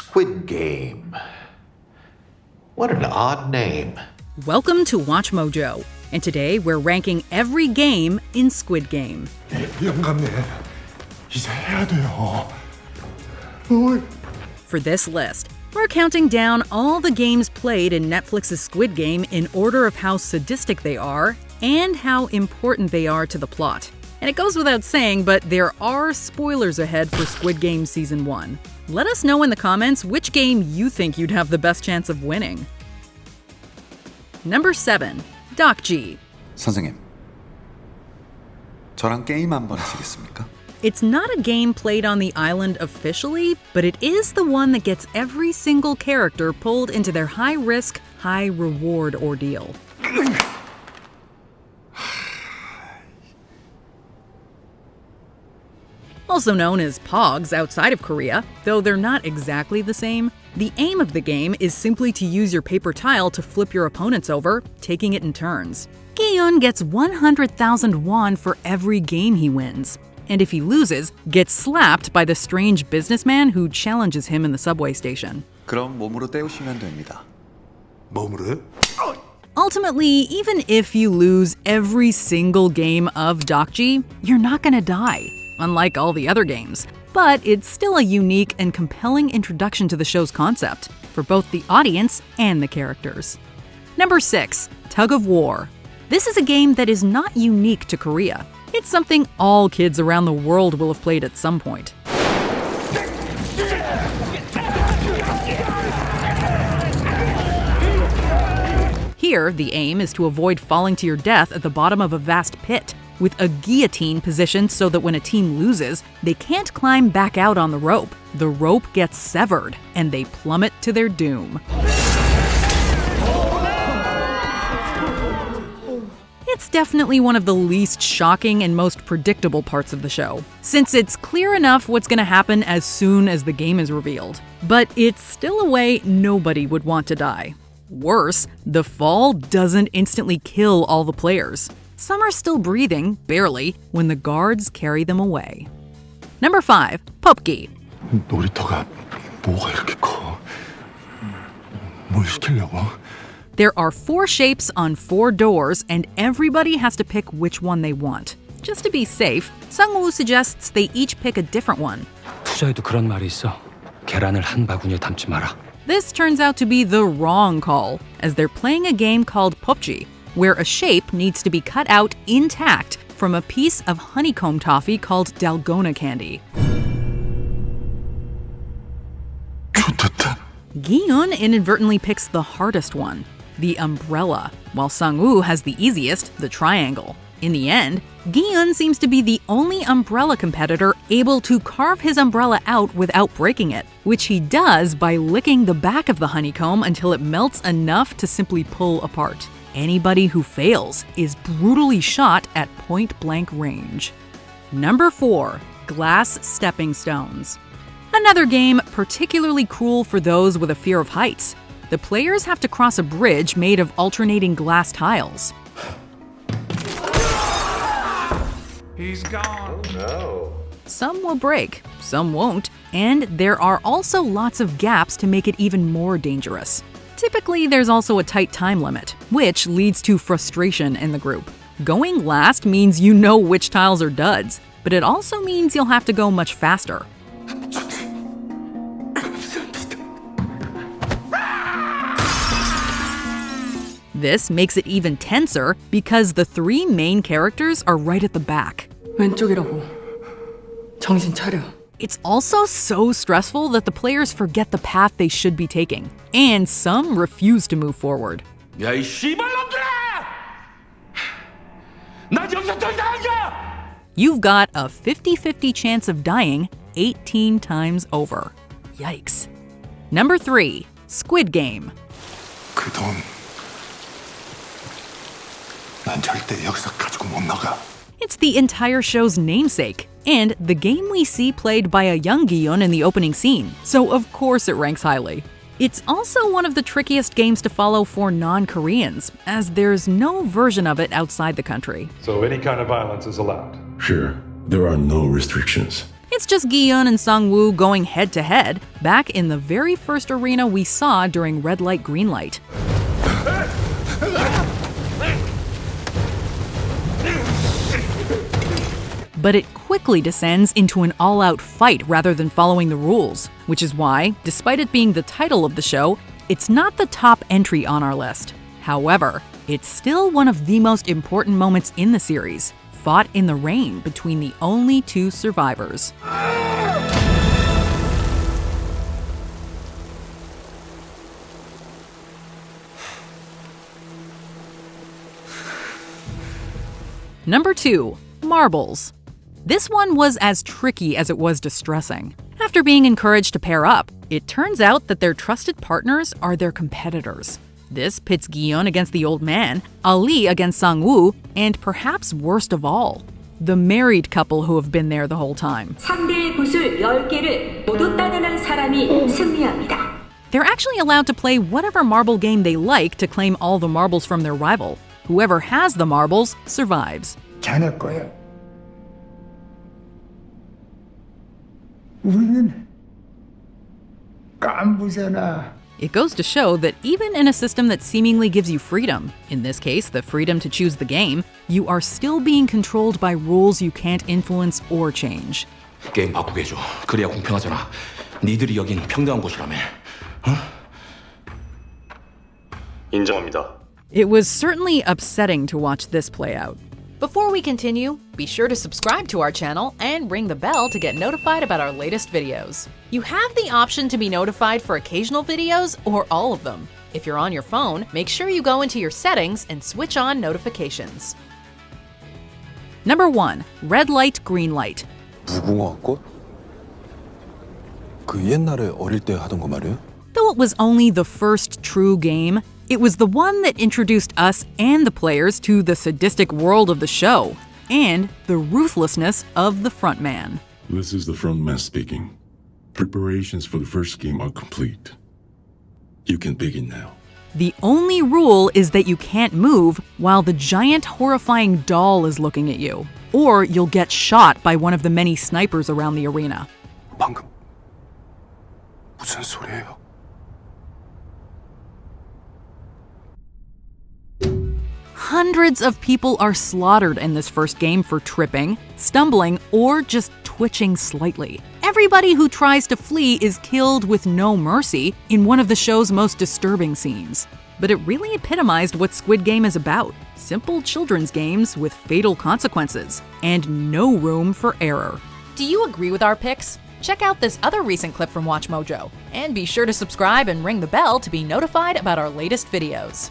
Squid Game. What an odd name. Welcome to WatchMojo, and today we're ranking every game in Squid Game. 영감님, 이제 해야 돼요. For this list, we're counting down all the games played in Netflix's Squid Game in order of how sadistic they are and how important they are to the plot. And it goes without saying, but there are spoilers ahead for Squid Game Season 1. Let us know in the comments which game you think you'd have the best chance of winning. Number 7. Dokji. 선생님, 저랑 게임 한번 하시겠습니까? It's not a game played on the island officially, but it is the one that gets every single character pulled into their high-risk, high-reward ordeal. Also known as Pogs outside of Korea, though they're not exactly the same, the aim of the game is simply to use your paper tile to flip your opponents over, taking it in turns. Gi-eun gets 100,000 won for every game he wins, and if he loses, gets slapped by the strange businessman who challenges him in the subway station. 그럼 몸으로 때우시면 됩니다. 몸으로요? Ultimately, even if you lose every single game of Dokji, you're not gonna die, unlike all the other games. But it's still a unique and compelling introduction to the show's concept, for both the audience and the characters. Number 6. Tug of War. This is a game that is not unique to Korea. It's something all kids around the world will have played at some point. Here, the aim is to avoid falling to your death at the bottom of a vast pit, with a guillotine positioned so that when a team loses, they can't climb back out on the rope. The rope gets severed, and they plummet to their doom. It's definitely one of the least shocking and most predictable parts of the show, since it's clear enough what's going to happen as soon as the game is revealed. But it's still a way nobody would want to die. Worse, the fall doesn't instantly kill all the players. Some are still breathing, barely, when the guards carry them away. Number 5. Pupkey. 놀이터가 뭐가 이렇게 커? 뭘 시키려고? There are 4 shapes on 4 doors, and everybody has to pick which one they want. Just to be safe, Sung-woo suggests they each pick a different one. 투자에도 그런 말이 있어. 계란을 한 바구니에 담지 마라. This turns out to be the wrong call, as they're playing a game called Dokji, where a shape needs to be cut out intact from a piece of honeycomb toffee called dalgona candy. 좋겠다. Gi-eun inadvertently picks the hardest one, the umbrella, while Sung-woo has the easiest, the triangle. In the end, Gi-eun seems to be the only umbrella competitor able to carve his umbrella out without breaking it, which he does by licking the back of the honeycomb until it melts enough to simply pull apart. Anybody who fails is brutally shot at point-blank range. Number 4. Glass Stepping Stones. Another game particularly cruel for those with a fear of heights. The players have to cross a bridge made of alternating glass tiles. He's gone. Oh no. Some will break, some won't, and there are also lots of gaps to make it even more dangerous. Typically, there's also a tight time limit, which leads to frustration in the group. Going last means you know which tiles are duds, but it also means you'll have to go much faster. This makes it even tenser because the 3 main characters are right at the back. 왼쪽이라고. 정신 차려. It's also so stressful that the players forget the path they should be taking, and some refuse to move forward. 야, 이 씨발놈들아! 나 여기서 더 이상 안 가! You've got a 50-50 chance of dying 18 times over. Yikes. Number 3. Squid Game. 그 돈, 난 절대 여기서 가지고 못 나가. It's the entire show's namesake, and the game we see played by a young Gi-eun in the opening scene, so of course it ranks highly. It's also one of the trickiest games to follow for non-Koreans, as there's no version of it outside the country. So any kind of violence is allowed? Sure, there are no restrictions. It's just Gi-eun and Sang-woo going head-to-head back in the very first arena we saw during Red Light, Green Light. But it quickly descends into an all-out fight rather than following the rules, which is why, despite it being the title of the show, it's not the top entry on our list. However, it's still one of the most important moments in the series, fought in the rain between the only two survivors. Number 2, marbles. This one was as tricky as it was distressing. After being encouraged to pair up, it turns out that their trusted partners are their competitors. This pits Gi-eun against the old man, Ali against Sang-woo, and perhaps worst of all, the married couple who have been there the whole time. 상대의 구슬 10개를 모두 따내는 사람이 승리합니다. They're actually allowed to play whatever marble game they like to claim all the marbles from their rival. Whoever has the marbles survives. 자네 거야. 우리는 깐부잖아. It goes to show that even in a system that seemingly gives you freedom, in this case, the freedom to choose the game, you are still being controlled by rules you can't influence or change. 게임 바꾸게 해줘. 그래야 공평하잖아. 니들이 여긴 평등한 곳이라며. 어? 인정합니다. It was certainly upsetting to watch this play out. Before we continue, be sure to subscribe to our channel and ring the bell to get notified about our latest videos. You have the option to be notified for occasional videos or all of them. If you're on your phone, make sure you go into your settings and switch on notifications. Number 1, Red Light, Green Light. 무궁화꽃? 그 옛날에 어릴 때 하던 거 말이야? Though it was only the first true game, it was the one that introduced us and the players to the sadistic world of the show and the ruthlessness of the frontman. This is the frontman speaking. Preparations for the first game are complete. You can begin now. The only rule is that you can't move while the giant horrifying doll is looking at you, or you'll get shot by one of the many snipers around the arena. 방금 무슨 소리예요? Hundreds of people are slaughtered in this first game for tripping, stumbling, or just twitching slightly. Everybody who tries to flee is killed with no mercy in one of the show's most disturbing scenes. But it really epitomized what Squid Game is about: simple children's games with fatal consequences, and no room for error. Do you agree with our picks? Check out this other recent clip from WatchMojo, and be sure to subscribe and ring the bell to be notified about our latest videos.